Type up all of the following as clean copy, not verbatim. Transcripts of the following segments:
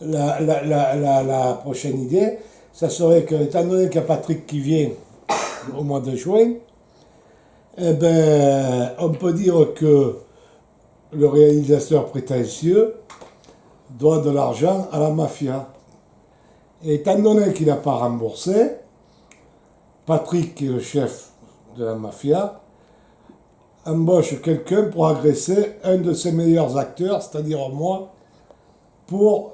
la prochaine idée, ça serait que, étant donné qu'il y a Patrick qui vient au mois de juin, eh ben, on peut dire que le réalisateur prétentieux doit de l'argent à la mafia. Et étant donné qu'il n'a pas remboursé, Patrick, qui est le chef de la mafia, embauche quelqu'un pour agresser un de ses meilleurs acteurs, c'est-à-dire moi, pour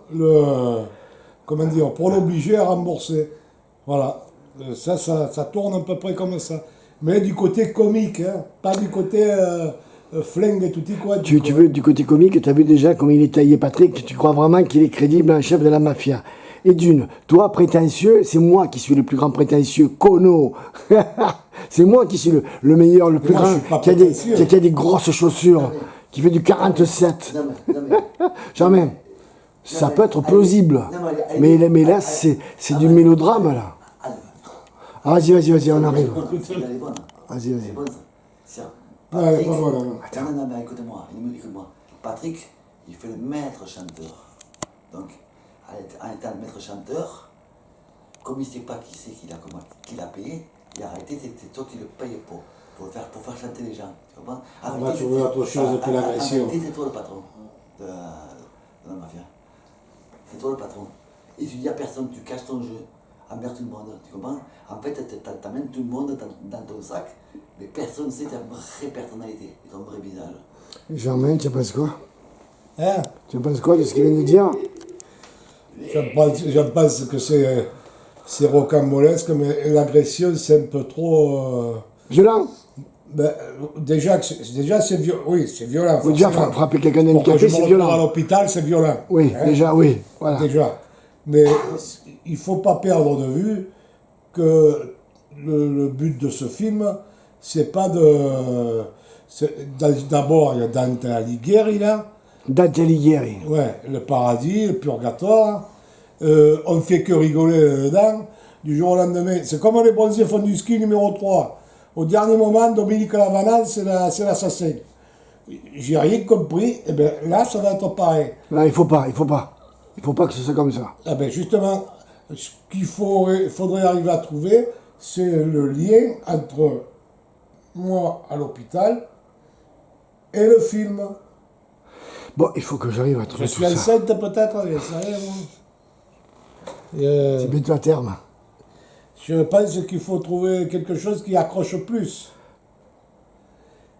pour l'obliger à rembourser. Voilà. Ça tourne à peu près comme ça. Mais du côté comique, hein, pas du côté flingue et tout quoi. Tu veux du côté comique, tu as vu déjà comment il est taillé Patrick, tu crois vraiment qu'il est crédible, un chef de la mafia. Et d'une, toi prétentieux, c'est moi qui suis le plus grand prétentieux, Kono. C'est moi qui suis le meilleur, le plus grand, qui a des grosses chaussures, qui fait du 47. Jamais. Ça peut être plausible. Mais là, c'est du mélodrame, là. Ah, vas-y, on arrive. Vas-y. Patrick, non, écoute-moi, écoute-moi. Patrick, il fait le maître chanteur. Donc, en étant le maître chanteur, comme il ne sait pas qui c'est qui l'a payé, il a arrêté, c'est toi qui le payes pour faire chanter les gens. Tu comprends? Tu veux autre chose que l'agression. C'est toi le patron de la mafia. C'est toi le patron. Et tu dis à personne, tu caches ton jeu, envers tout le monde, tu comprends? En fait, tu amènes tout le monde dans ton sac, mais personne ne sait ta vraie personnalité et ton vrai visage. Germain, tu penses quoi? Hein? Tu penses quoi de ce qu'il vient de dire? Je pense que c'est rocambolesque, mais l'agression, c'est un peu trop... Violent? Ben, déjà, c'est violent. Oui, c'est violent. Faut déjà frapper quelqu'un d'handicapé, c'est violent. À l'hôpital, c'est violent. Oui, hein? Déjà, oui. Voilà. Déjà. Mais il ne faut pas perdre de vue que le but de ce film, c'est pas de... D'abord, il y a Dante Alighieri, là. Dante Alighieri. Ouais, le paradis, le purgatoire. On ne fait que rigoler dedans. Du jour au lendemain. C'est comme les bronzés font du ski numéro 3. Au dernier moment, Dominique Lavanal, c'est l'assassin. J'ai rien compris. Et bien là, ça va être pareil. Là, il faut pas. Il faut pas que ce soit comme ça. Eh bien justement, ce qu'il faudrait arriver à trouver, c'est le lien entre moi à l'hôpital et le film. Bon, il faut que j'arrive à trouver tout ça. Je suis enceinte peut-être, je sais rien. C'est bientôt à terme. Je pense qu'il faut trouver quelque chose qui accroche plus.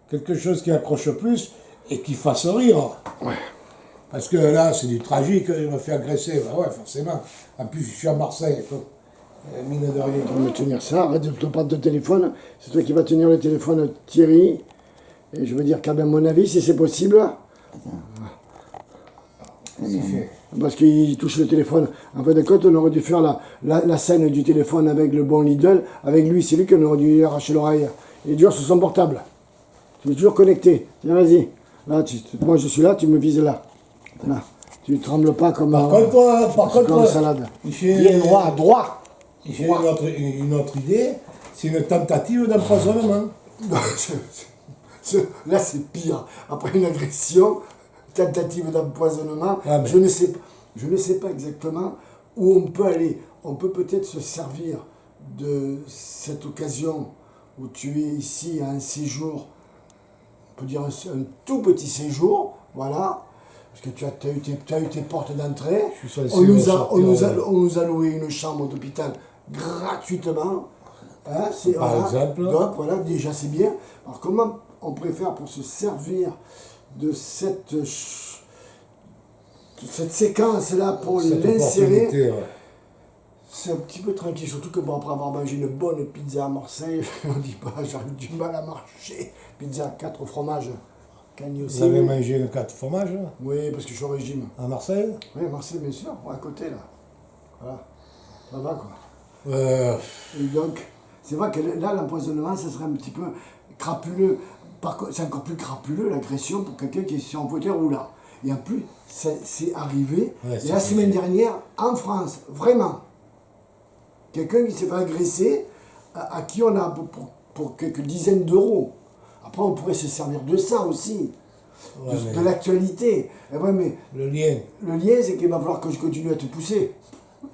Quelque chose qui accroche plus et qui fasse rire. Ouais. Parce que là, c'est du tragique, il m'a fait agresser. Ben ouais, forcément. En plus, je suis à Marseille. Mine de rien. On va me tenir ça, arrête de te prendre ton téléphone. C'est toi qui vas tenir le téléphone, Thierry. Et je veux dire qu'à mon avis, si c'est possible... Parce qu'il touche le téléphone. En fait de compte, on aurait dû faire la scène du téléphone avec le bon Lidl. Avec lui, c'est lui qu'on aurait dû arracher l'oreille. Il est toujours sur son portable. Tu es toujours connecté. Tiens, vas-y. Là, moi, je suis là, tu me vises là. Là. Tu ne trembles pas comme une salade. Bien droit. J'ai une autre idée. C'est une tentative d'empoisonnement. Là, c'est pire. Après une agression... tentative d'empoisonnement, je ne sais pas exactement où on peut aller. On peut peut-être se servir de cette occasion où tu es ici à un séjour, on peut dire un tout petit séjour, voilà, parce que tu as eu tes portes d'entrée. On nous a loué une chambre d'hôpital gratuitement. Hein, par exemple. Donc voilà, déjà c'est bien. Alors comment on préfère pour se servir de cette séquence-là pour l'insérer, ouais. C'est un petit peu tranquille, surtout que bon, après avoir mangé une bonne pizza à Marseille, on dit pas, j'aurais du mal à marcher. Pizza 4 fromages. Vous avez mangé le 4 fromages là? Oui, parce que je suis au régime. À Marseille? Oui, à Marseille, bien sûr, à côté là. Voilà, ça va quoi. Et donc, c'est vrai que là, l'empoisonnement, ça serait un petit peu crapuleux. Par contre, c'est encore plus crapuleux l'agression pour quelqu'un qui est sur un fauteuil roulant. Et en plus, c'est arrivé la semaine dernière en France, vraiment. Quelqu'un qui s'est fait agresser, à qui on a pour quelques dizaines d'euros. Après, on pourrait se servir de ça aussi. Ouais, mais- de l'actualité. Eh ouais, mais Le lien. le lien, c'est qu'il va falloir que je continue à te pousser.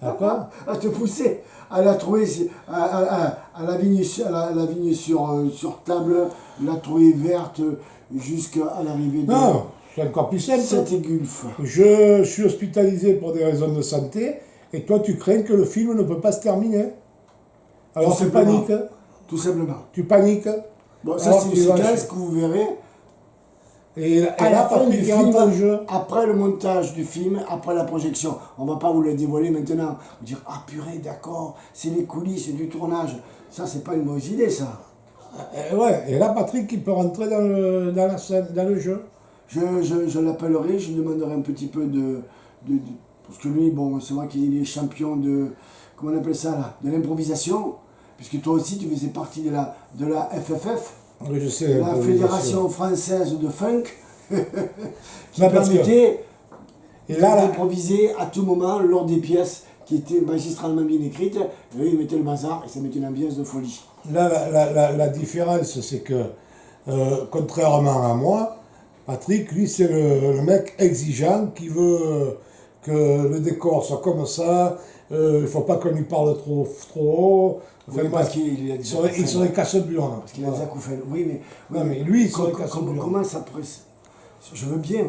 À quoi? À te pousser, à la trouver, à la vigne, la vigne sur table, la trouver verte jusqu'à l'arrivée de Non, c'est encore plus simple. cet égulfe. Je suis hospitalisé pour des raisons de santé, et toi tu crains que le film ne peut pas se terminer. Alors Tout tu simplement. paniques. Tout simplement. Tu paniques. Bon, ça, Alors, c'est une tu vas séquence chez- que vous verrez Et à la là, fin du Patrick il film, rentre en jeu. après le montage du film, après la projection. On va pas vous le dévoiler maintenant. Vous dire, ah purée, d'accord, c'est les coulisses du tournage. Ça, c'est pas une mauvaise idée, ça. Ouais, et là Patrick il peut rentrer dans la scène, dans le jeu. Je l'appellerai, je lui demanderai un petit peu parce que lui, bon, c'est moi qui est champion de, comment on appelle ça là, de l'improvisation, puisque toi aussi tu faisais partie de la FFF, Oui, je sais. la Fédération Française de Funk, qui Non, parce que- permettait Et là, là, d'improviser à tout moment lors des pièces qui étaient magistralement bien écrites, et eux ils mettaient le bazar et ça mettait une ambiance de folie. là, la différence, c'est que, contrairement à moi, Patrick, lui, c'est le mec exigeant qui veut que le décor soit comme ça, il ne faut pas qu'on lui parle trop haut. Enfin, Oui, parce qu'il a des il serait casse-burne. Parce qu'il a des acouphènes. Oui, mais, Non, mais lui, il serait casse-burne. comment ça pourrait... Je veux bien,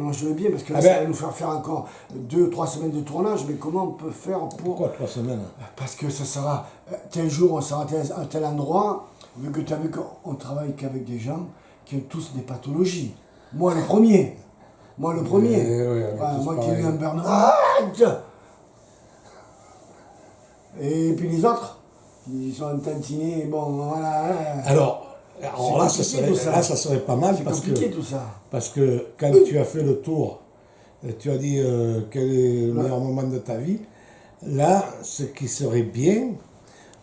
parce que là, Ah ça ben- va nous faire encore 2-3 semaines de tournage, mais comment on peut faire pour... Pourquoi 3 semaines? Parce que ça sera... Tel jour, on sera à tel endroit, vu que tu as vu qu'on travaille qu'avec des gens qui ont tous des pathologies. Moi, le premier. Moi, le premier. Oui, on est tous Moi qui ai eu pareils. un burn-out. Et puis les autres, ils sont tantinés, bon, voilà. Alors là, compliqué, tout ça. ça serait pas mal C'est parce compliqué que, tout ça. parce que quand tu as fait le tour, tu as dit quel est le meilleur moment de ta vie, là, ce qui serait bien,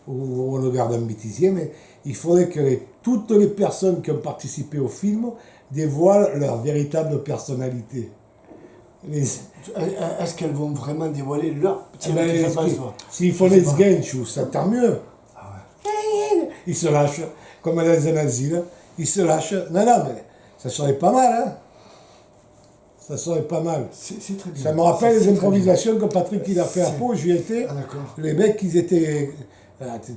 ou on le garde en bêtisier, mais il faudrait que toutes les personnes qui ont participé au film dévoilent leur véritable personnalité. Est-ce qu'elles vont vraiment dévoiler leur petit Ben, qui fait pas, toi s'ils font Je les sais pas. Sgenchou, ça tant mieux. Ils se lâchent, comme dans un asile, ils se lâchent. Non, non, mais ça serait pas mal, hein. Ça serait pas mal. C'est très bien. Ça me rappelle C'est les très improvisations que Patrick il a fait à C'est- Pau, j'y étais. Ah, d'accord. Les mecs, ils étaient. Ah, tu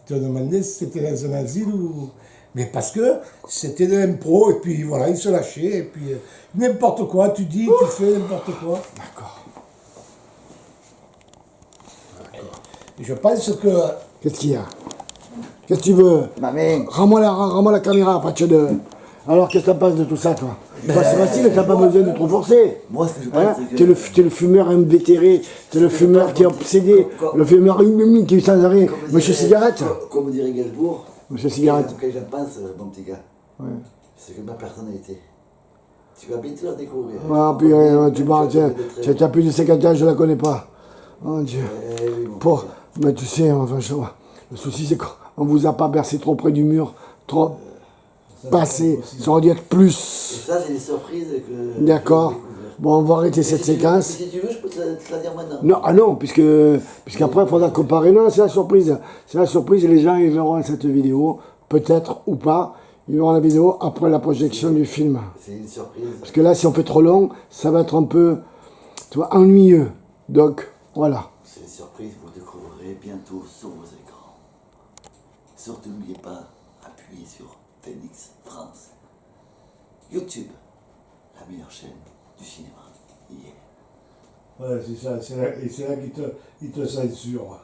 te demandais si c'était dans un asile ou. Mais parce que c'était de l'impro, et puis voilà, ils se lâchaient, et puis n'importe quoi, tu dis, tu fais n'importe quoi. D'accord. Je pense que. Qu'est-ce qu'il y a? Qu'est-ce que tu veux? Mamie, Rends-moi la caméra, Patch de... Alors, qu'est-ce que t'en penses de tout ça, toi? C'est facile, t'as pas besoin de trop forcer. moi, ce que je Hein? pense, c'est que... T'es le fumeur invétéré, t'es le fumeur qui est obsédé, Comme- le fumeur qui est sans arrêt. comme Monsieur dirait- Cigarette? Comme dirait Gainsbourg, Monsieur Cigarette. quand j'en pense, mon petit gars, c'est que ma personnalité. Tu vas bientôt la découvrir. Ah, puis tu parles, t'as plus de 50 ans, je la connais pas. Oh Dieu. Eh oui, mon Bon, petit gars. mais tu sais, enfin, le souci c'est qu'on vous a pas bercé trop près du mur, trop passé, ça aurait dû être Et plus. ça, c'est des surprises que... D'accord. que je vais découvrir. Bon, on va arrêter Et cette si tu veux- séquence. Si tu veux, je peux te la dire maintenant. Non, ah non, puisqu'après il faudra comparer. Non, c'est la surprise. C'est la surprise, les gens ils verront cette vidéo, peut-être ou pas. Ils verront la vidéo après la projection du film. C'est une surprise. Parce que là, si on fait trop long, ça va être un peu, tu vois, ennuyeux. Donc, voilà. C'est une surprise, vous découvrirez bientôt sur vos écrans. Surtout n'oubliez pas, appuyez sur Phoenix France. YouTube, la meilleure chaîne du cinéma. Yeah. Ouais, c'est ça, c'est là qu'il te censure.